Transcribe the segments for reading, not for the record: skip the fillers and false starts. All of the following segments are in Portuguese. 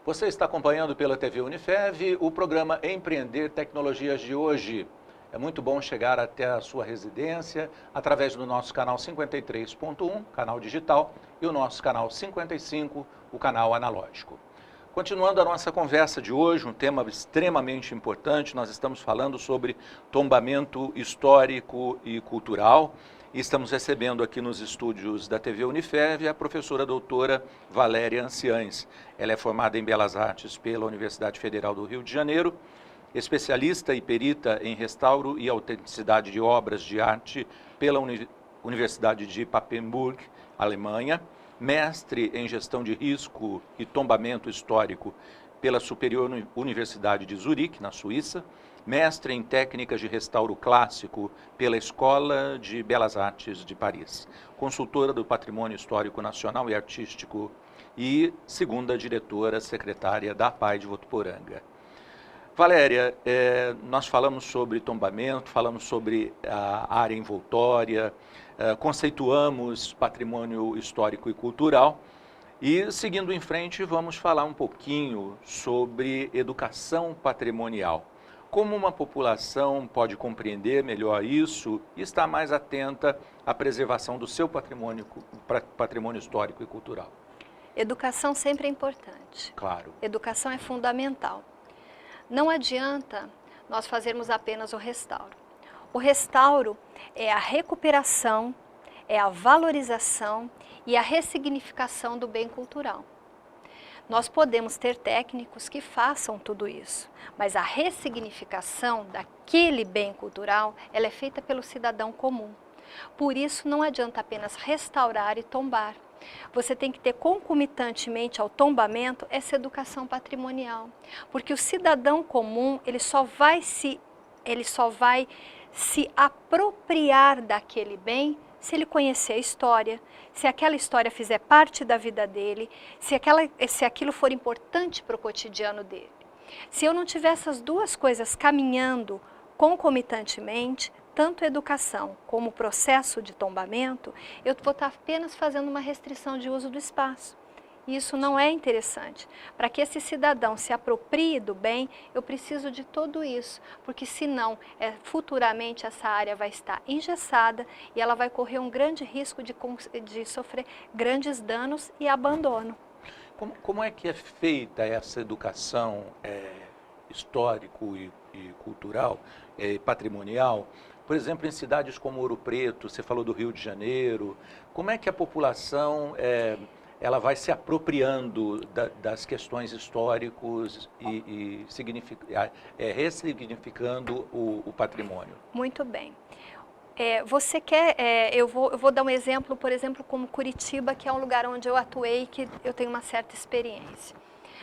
Você está acompanhando pela TV Unifev o programa Empreender Tecnologias de hoje. É muito bom chegar até a sua residência através do nosso canal 53.1, canal digital, e o nosso canal 55, o canal analógico. Continuando a nossa conversa de hoje, um tema extremamente importante, nós estamos falando sobre tombamento histórico e cultural. E estamos recebendo aqui nos estúdios da TV Unifev a professora doutora Valéria Anciães. Ela é formada em Belas Artes pela Universidade Federal do Rio de Janeiro, especialista e perita em restauro e autenticidade de obras de arte pela Universidade de Papenburg, Alemanha, mestre em gestão de risco e tombamento histórico pela Superior Universidade de Zurique, na Suíça, mestre em técnicas de restauro clássico pela Escola de Belas Artes de Paris, consultora do Patrimônio Histórico Nacional e Artístico e segunda diretora secretária da APAI de Votuporanga. Valéria, nós falamos sobre tombamento, falamos sobre a área envoltória, conceituamos patrimônio histórico e cultural. E, seguindo em frente, vamos falar um pouquinho sobre educação patrimonial. Como uma população pode compreender melhor isso e estar mais atenta à preservação do seu patrimônio histórico e cultural? Educação sempre é importante. Claro. Educação é fundamental. Não adianta nós fazermos apenas o restauro. O restauro é a recuperação, é a valorização e a ressignificação do bem cultural. Nós podemos ter técnicos que façam tudo isso, mas a ressignificação daquele bem cultural, ela é feita pelo cidadão comum. Por isso não adianta apenas restaurar e tombar. Você tem que ter concomitantemente ao tombamento essa educação patrimonial, porque o cidadão comum ele só vai se apropriar daquele bem se ele conhecer a história, se aquela história fizer parte da vida dele, se aquilo for importante para o cotidiano dele. Se eu não tiver essas duas coisas caminhando concomitantemente, tanto educação como o processo de tombamento, eu vou estar apenas fazendo uma restrição de uso do espaço. E isso não é interessante. Para que esse cidadão se aproprie do bem, eu preciso de tudo isso, porque senão, futuramente essa área vai estar engessada e ela vai correr um grande risco de sofrer grandes danos e abandono. Como é que é feita essa educação histórico e cultural, patrimonial? Por exemplo, em cidades como Ouro Preto, você falou do Rio de Janeiro, como é que a população ela vai se apropriando das questões históricas e ressignificando o patrimônio? Muito bem. Eu vou dar um exemplo, por exemplo, como Curitiba, que é um lugar onde eu atuei e que eu tenho uma certa experiência.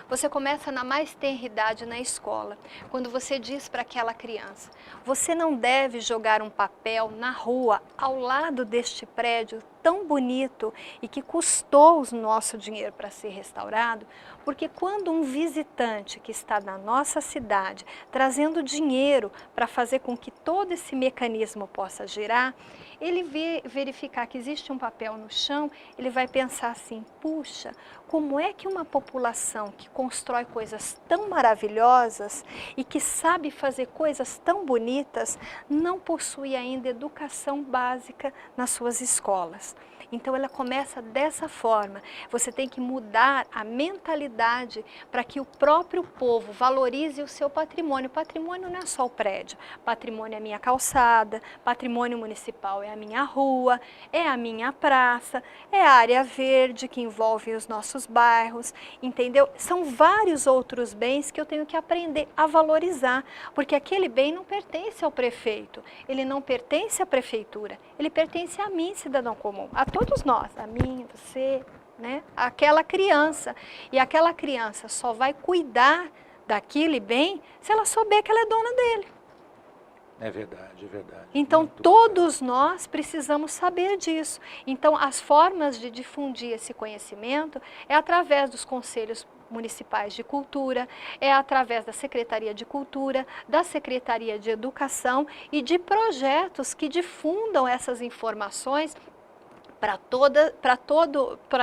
Você começa na mais tenra idade na escola, quando você diz para aquela criança, você não deve jogar um papel na rua ao lado deste prédio tão bonito e que custou o nosso dinheiro para ser restaurado, porque quando um visitante que está na nossa cidade trazendo dinheiro para fazer com que todo esse mecanismo possa girar, ele verificar que existe um papel no chão, ele vai pensar assim, puxa, como é que uma população que constrói coisas tão maravilhosas e que sabe fazer coisas tão bonitas não possui ainda educação básica nas suas escolas? Então ela começa dessa forma, você tem que mudar a mentalidade para que o próprio povo valorize o seu patrimônio. Patrimônio não é só o prédio, patrimônio é a minha calçada, patrimônio municipal é a minha rua, é a minha praça, é a área verde que envolve os nossos bairros, entendeu? São vários outros bens que eu tenho que aprender a valorizar, porque aquele bem não pertence ao prefeito, ele não pertence à prefeitura, ele pertence a mim, cidadão comum, a todos nós, a mim, você, né? Aquela criança. E aquela criança só vai cuidar daquele bem se ela souber que ela é dona dele. É verdade, é verdade. Então, todos nós precisamos saber disso. Então, as formas de difundir esse conhecimento é através dos conselhos municipais de cultura, é através da Secretaria de Cultura, da Secretaria de Educação e de projetos que difundam essas informações para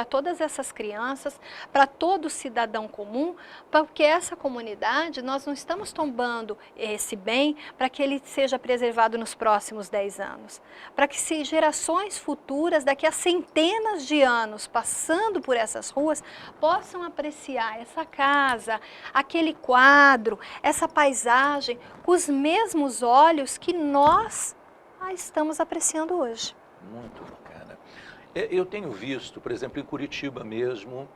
todas essas crianças, para todo cidadão comum, porque essa comunidade, nós não estamos tombando esse bem para que ele seja preservado nos próximos 10 anos, para que se gerações futuras, daqui a centenas de anos, passando por essas ruas, possam apreciar essa casa, aquele quadro, essa paisagem, com os mesmos olhos que nós a estamos apreciando hoje. Muito bacana. Eu tenho visto, por exemplo, em Curitiba mesmo,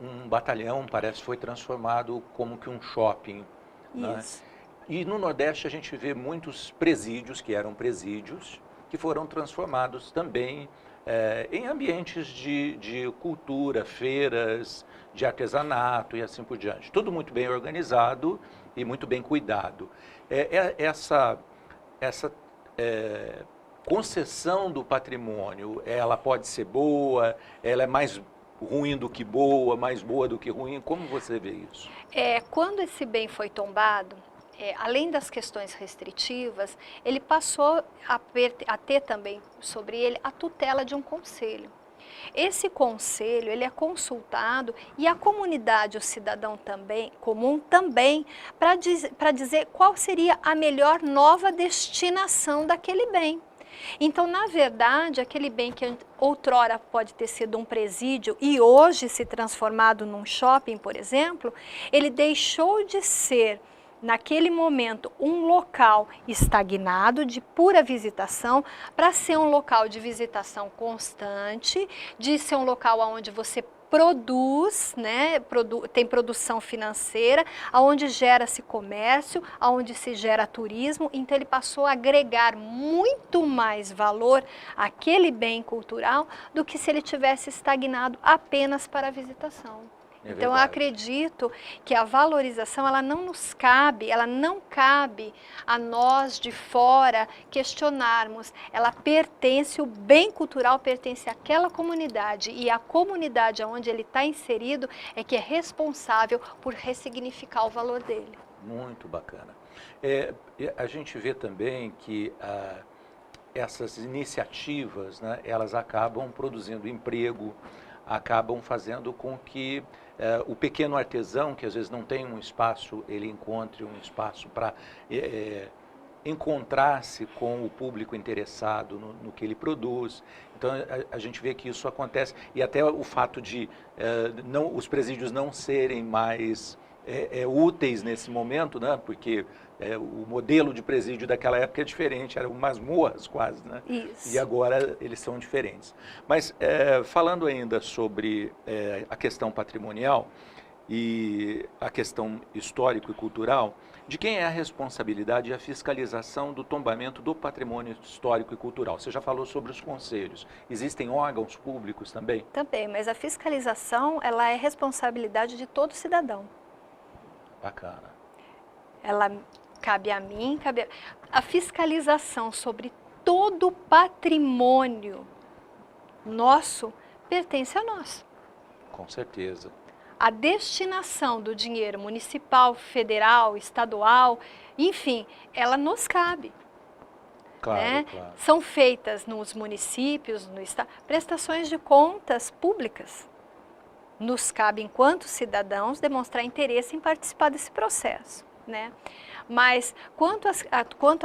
um batalhão, parece, foi transformado como que um shopping. Isso. Né? E no Nordeste a gente vê muitos presídios, que eram presídios, que foram transformados também em ambientes de cultura, feiras, de artesanato e assim por diante. Tudo muito bem organizado e muito bem cuidado. Essa concessão do patrimônio, ela pode ser boa, ela é mais ruim do que boa, mais boa do que ruim, como você vê isso? Quando esse bem foi tombado, além das questões restritivas, ele passou a ter também sobre ele a tutela de um conselho. Esse conselho, ele é consultado e a comunidade, o cidadão também, comum também, para dizer qual seria a melhor nova destinação daquele bem. Então, na verdade, aquele bem que outrora pode ter sido um presídio e hoje se transformado num shopping, por exemplo, ele deixou de ser, naquele momento, um local estagnado de pura visitação para ser um local de visitação constante, de ser um local onde você produz, né, tem produção financeira, onde gera-se comércio, onde se gera turismo, então ele passou a agregar muito mais valor àquele bem cultural do que se ele tivesse estagnado apenas para a visitação. Então, eu acredito que a valorização, ela não nos cabe, ela não cabe a nós de fora questionarmos. Ela pertence, o bem cultural pertence àquela comunidade e a comunidade onde ele está inserido é que é responsável por ressignificar o valor dele. Muito bacana. A gente vê também que essas iniciativas, né, elas acabam produzindo emprego, acabam fazendo com que o pequeno artesão, que às vezes não tem um espaço, ele encontre um espaço para encontrar-se com o público interessado no que ele produz. Então, a gente vê que isso acontece, e até o fato de os presídios não serem mais úteis nesse momento, né? Porque o modelo de presídio daquela época é diferente, eram masmorras quase, né? Isso. E agora eles são diferentes. Mas falando ainda sobre a questão patrimonial e a questão histórico e cultural, de quem é a responsabilidade e a fiscalização do tombamento do patrimônio histórico e cultural? Você já falou sobre os conselhos. Existem órgãos públicos também? Também, mas a fiscalização, ela é responsabilidade de todo cidadão. Bacana. Ela cabe a mim, a fiscalização sobre todo o patrimônio nosso pertence a nós. Com certeza. A destinação do dinheiro municipal, federal, estadual, enfim, ela nos cabe. Claro, né? claro. São feitas nos municípios, no estado, prestações de contas públicas. Nos cabe, enquanto cidadãos, demonstrar interesse em participar desse processo, né? Mas, quanto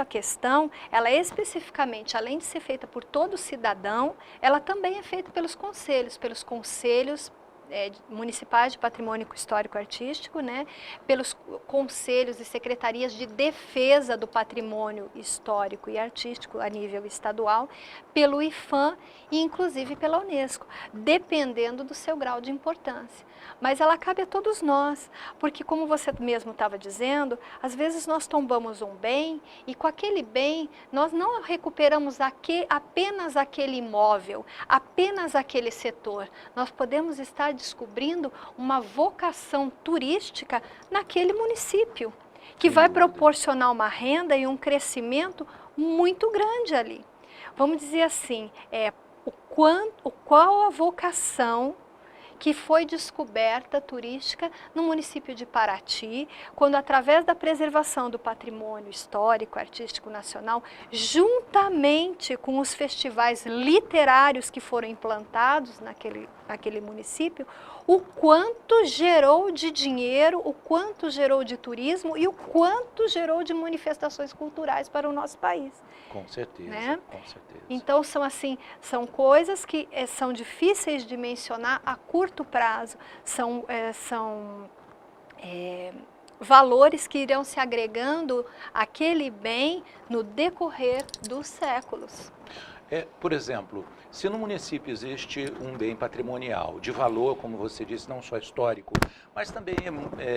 à questão, ela especificamente, além de ser feita por todo cidadão, ela também é feita pelos conselhos municipais de patrimônio histórico-artístico, né? Pelos conselhos e secretarias de defesa do patrimônio histórico e artístico a nível estadual, pelo IPHAN e inclusive pela Unesco, dependendo do seu grau de importância. Mas ela cabe a todos nós, porque como você mesmo estava dizendo, às vezes nós tombamos um bem e com aquele bem nós não recuperamos apenas aquele imóvel, apenas aquele setor. Nós podemos estar descobrindo uma vocação turística naquele município, que vai proporcionar uma renda e um crescimento muito grande ali. Vamos dizer assim, qual a vocação que foi descoberta turística no município de Paraty, quando através da preservação do patrimônio histórico, artístico nacional, juntamente com os festivais literários que foram implantados naquele município, o quanto gerou de dinheiro, o quanto gerou de turismo e o quanto gerou de manifestações culturais para o nosso país. Com certeza, né? Com certeza. Então são coisas que são difíceis de mencionar a curto prazo, são valores que irão se agregando àquele bem no decorrer dos séculos. Por exemplo, se no município existe um bem patrimonial de valor, como você disse, não só histórico, mas também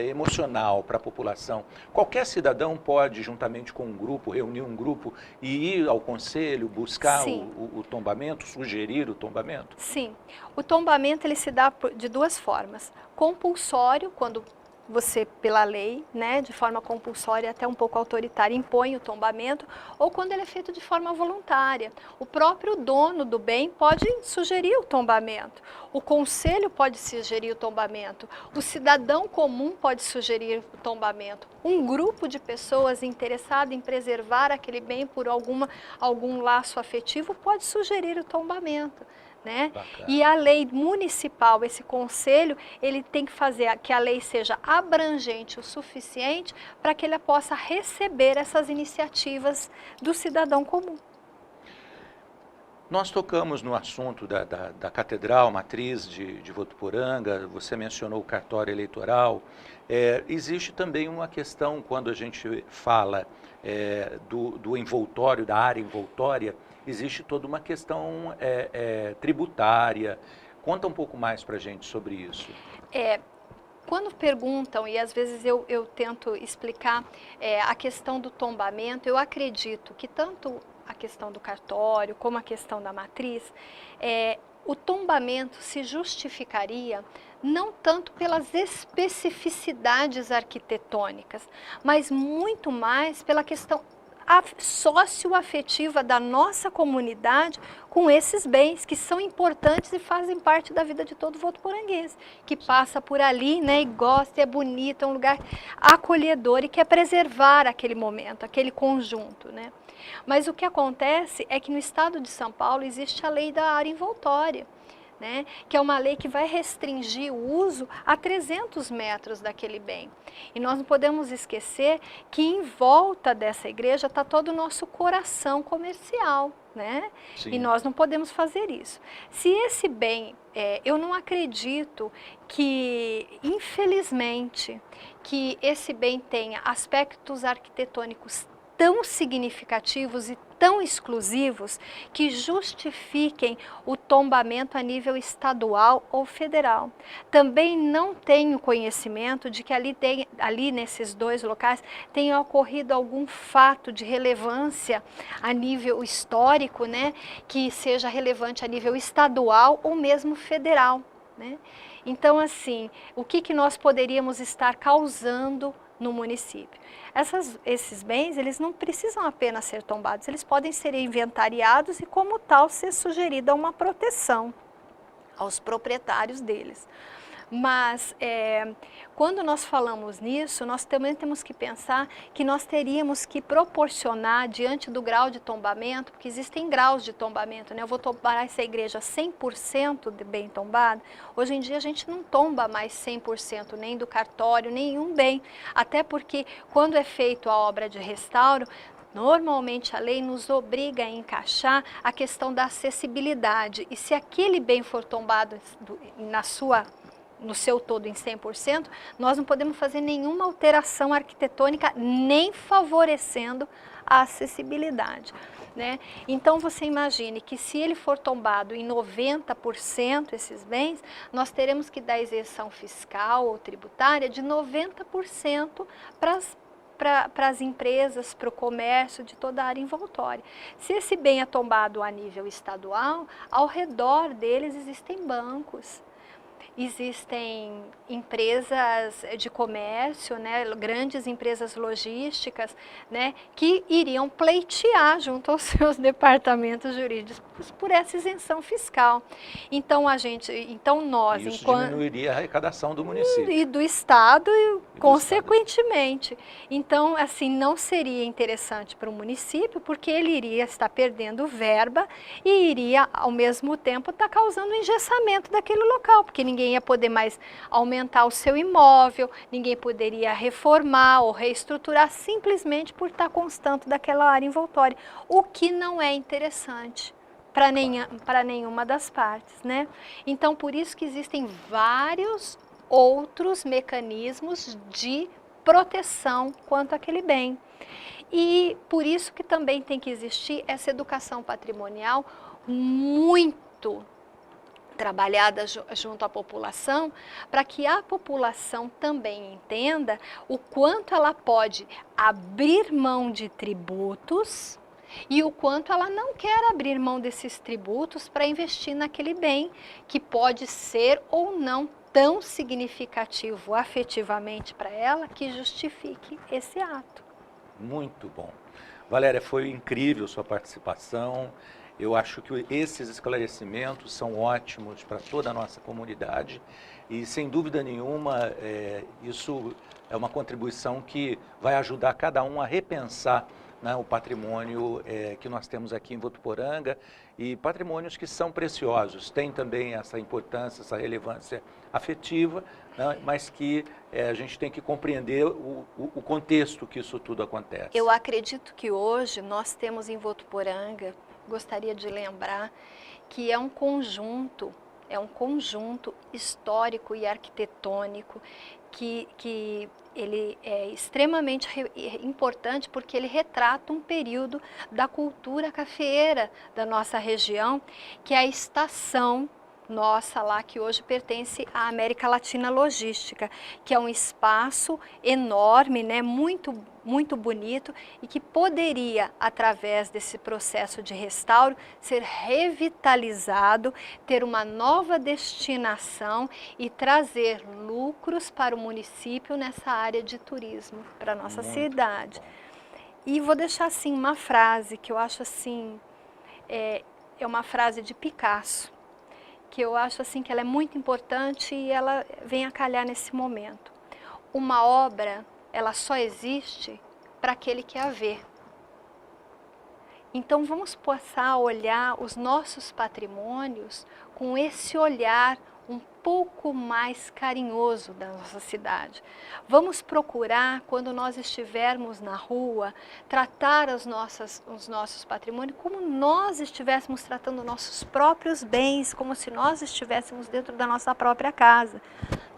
emocional para a população, qualquer cidadão pode, juntamente com um grupo, reunir um grupo e ir ao conselho, buscar o tombamento, sugerir o tombamento? Sim. O tombamento ele se dá de duas formas. Compulsório, quando você, pela lei, né, de forma compulsória, até um pouco autoritária, impõe o tombamento, ou quando ele é feito de forma voluntária. O próprio dono do bem pode sugerir o tombamento, o conselho pode sugerir o tombamento, o cidadão comum pode sugerir o tombamento. Um grupo de pessoas interessado em preservar aquele bem por algum laço afetivo pode sugerir o tombamento. Né? E a lei municipal, esse conselho, ele tem que fazer que a lei seja abrangente o suficiente para que ele possa receber essas iniciativas do cidadão comum. Nós tocamos no assunto da Catedral Matriz de Votuporanga, você mencionou o cartório eleitoral. Existe também uma questão, quando a gente fala do envoltório, da área envoltória, existe toda uma questão tributária. Conta um pouco mais para a gente sobre isso. Quando perguntam, e às vezes eu tento explicar a questão do tombamento, eu acredito que tanto a questão do cartório como a questão da matriz, o tombamento se justificaria não tanto pelas especificidades arquitetônicas, mas muito mais pela questão socioafetiva da nossa comunidade com esses bens que são importantes e fazem parte da vida de todo votuporanguense, que passa por ali, né, e gosta, é bonito, é um lugar acolhedor e quer preservar aquele momento, aquele conjunto, né? Mas o que acontece é que no estado de São Paulo existe a lei da área envoltória, né, que é uma lei que vai restringir o uso a 300 metros daquele bem. E nós não podemos esquecer que em volta dessa igreja está todo o nosso coração comercial, né? E nós não podemos fazer isso. Se esse bem, eu não acredito que, infelizmente, que esse bem tenha aspectos arquitetônicos tão significativos e tão exclusivos que justifiquem o tombamento a nível estadual ou federal. Também não tenho conhecimento de que ali nesses dois locais tenha ocorrido algum fato de relevância a nível histórico, né, que seja relevante a nível estadual ou mesmo federal, né? Então, assim, o que nós poderíamos estar causando no município? Esses bens, eles não precisam apenas ser tombados, eles podem ser inventariados e, como tal, ser sugerida uma proteção aos proprietários deles. Mas, quando nós falamos nisso, nós também temos que pensar que nós teríamos que proporcionar, diante do grau de tombamento, porque existem graus de tombamento, né? Eu vou tombar essa igreja 100% de bem tombada. Hoje em dia a gente não tomba mais 100% nem do cartório, nenhum bem, até porque quando é feito a obra de restauro, normalmente a lei nos obriga a encaixar a questão da acessibilidade, e se aquele bem for tombado no seu todo em 100%, nós não podemos fazer nenhuma alteração arquitetônica nem favorecendo a acessibilidade, né? Então você imagine que se ele for tombado em 90% esses bens, nós teremos que dar isenção fiscal ou tributária de 90% para as empresas, para o comércio, de toda a área envoltória. Se esse bem é tombado a nível estadual, ao redor deles existem bancos, existem empresas de comércio, né, grandes empresas logísticas, né, que iriam pleitear junto aos seus departamentos jurídicos por essa isenção fiscal. Então nós, Isso enquanto diminuiria a arrecadação do município. e do Estado, do consequentemente. Então, assim, não seria interessante para o município, porque ele iria estar perdendo verba e iria, ao mesmo tempo, estar causando um engessamento daquele local, porque ninguém ia poder mais aumentar o seu imóvel, ninguém poderia reformar ou reestruturar simplesmente por estar constante daquela área envoltória, o que não é interessante para nenhuma das partes, né? Então, por isso que existem vários outros mecanismos de proteção quanto àquele bem. E por isso que também tem que existir essa educação patrimonial muito trabalhada junto à população, para que a população também entenda o quanto ela pode abrir mão de tributos e o quanto ela não quer abrir mão desses tributos para investir naquele bem, que pode ser ou não tão significativo afetivamente para ela que justifique esse ato. Muito bom. Valéria, foi incrível sua participação. Eu acho que esses esclarecimentos são ótimos para toda a nossa comunidade e, sem dúvida nenhuma, isso é uma contribuição que vai ajudar cada um a repensar, né, o patrimônio que nós temos aqui em Votuporanga, e patrimônios que são preciosos, tem também essa importância, essa relevância afetiva, né, mas que a gente tem que compreender o contexto que isso tudo acontece. Eu acredito que hoje nós temos em Votuporanga, gostaria de lembrar, que é um conjunto histórico e arquitetônico que ele é extremamente importante, porque ele retrata um período da cultura cafeeira da nossa região, que é a estação nossa lá, que hoje pertence à América Latina Logística, que é um espaço enorme, né, muito bonito, e que poderia, através desse processo de restauro, ser revitalizado, ter uma nova destinação e trazer lucros para o município nessa área de turismo, para a nossa cidade. E vou deixar assim uma frase que eu acho assim, é uma frase de Picasso, que eu acho assim que ela é muito importante e ela vem a calhar nesse momento. Uma obra, ela só existe para aquele que a vê. Então vamos passar a olhar os nossos patrimônios com esse olhar um pouco mais carinhoso da nossa cidade. Vamos procurar, quando nós estivermos na rua, tratar os nossos patrimônios como nós estivéssemos tratando nossos próprios bens, como se nós estivéssemos dentro da nossa própria casa.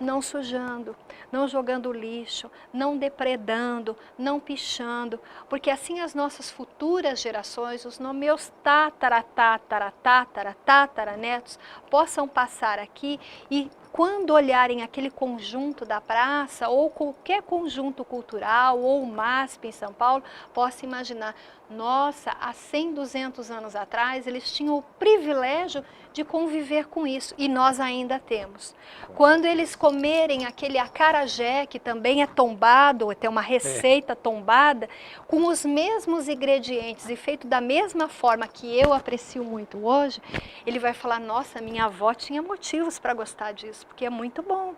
Não sujando, não jogando lixo, não depredando, não pichando, porque assim as nossas futuras gerações, os meus tataranetos, possam passar aqui e quando olharem aquele conjunto da praça ou qualquer conjunto cultural ou o MASP em São Paulo, possam imaginar, nossa, há 100, 200 anos atrás eles tinham o privilégio de conviver com isso e nós ainda temos. Quando eles comerem aquele acarajé, que também é tombado, ou tem uma receita tombada, com os mesmos ingredientes e feito da mesma forma que eu aprecio muito hoje, ele vai falar, nossa, minha avó tinha motivos para gostar disso, porque é muito bom.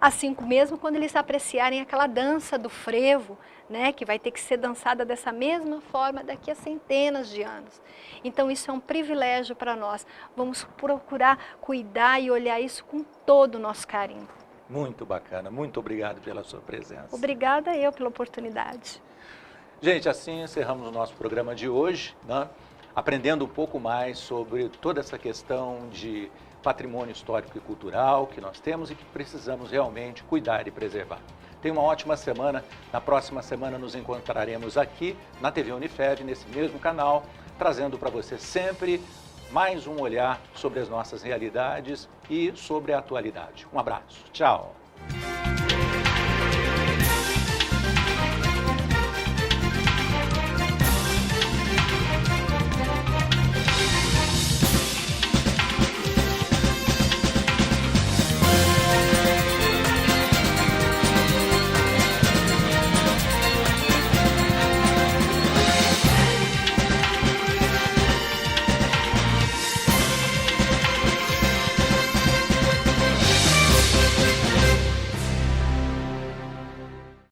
Assim mesmo quando eles apreciarem aquela dança do frevo, né, que vai ter que ser dançada dessa mesma forma daqui a centenas de anos. Então isso é um privilégio para nós. Vamos procurar cuidar e olhar isso com todo o nosso carinho. Muito bacana, muito obrigado pela sua presença. Obrigada eu pela oportunidade. Gente, assim encerramos o nosso programa de hoje, né, aprendendo um pouco mais sobre toda essa questão de patrimônio histórico e cultural que nós temos e que precisamos realmente cuidar e preservar. Tenha uma ótima semana. Na próxima semana nos encontraremos aqui na TV Unifev, nesse mesmo canal, trazendo para você sempre mais um olhar sobre as nossas realidades e sobre a atualidade. Um abraço. Tchau.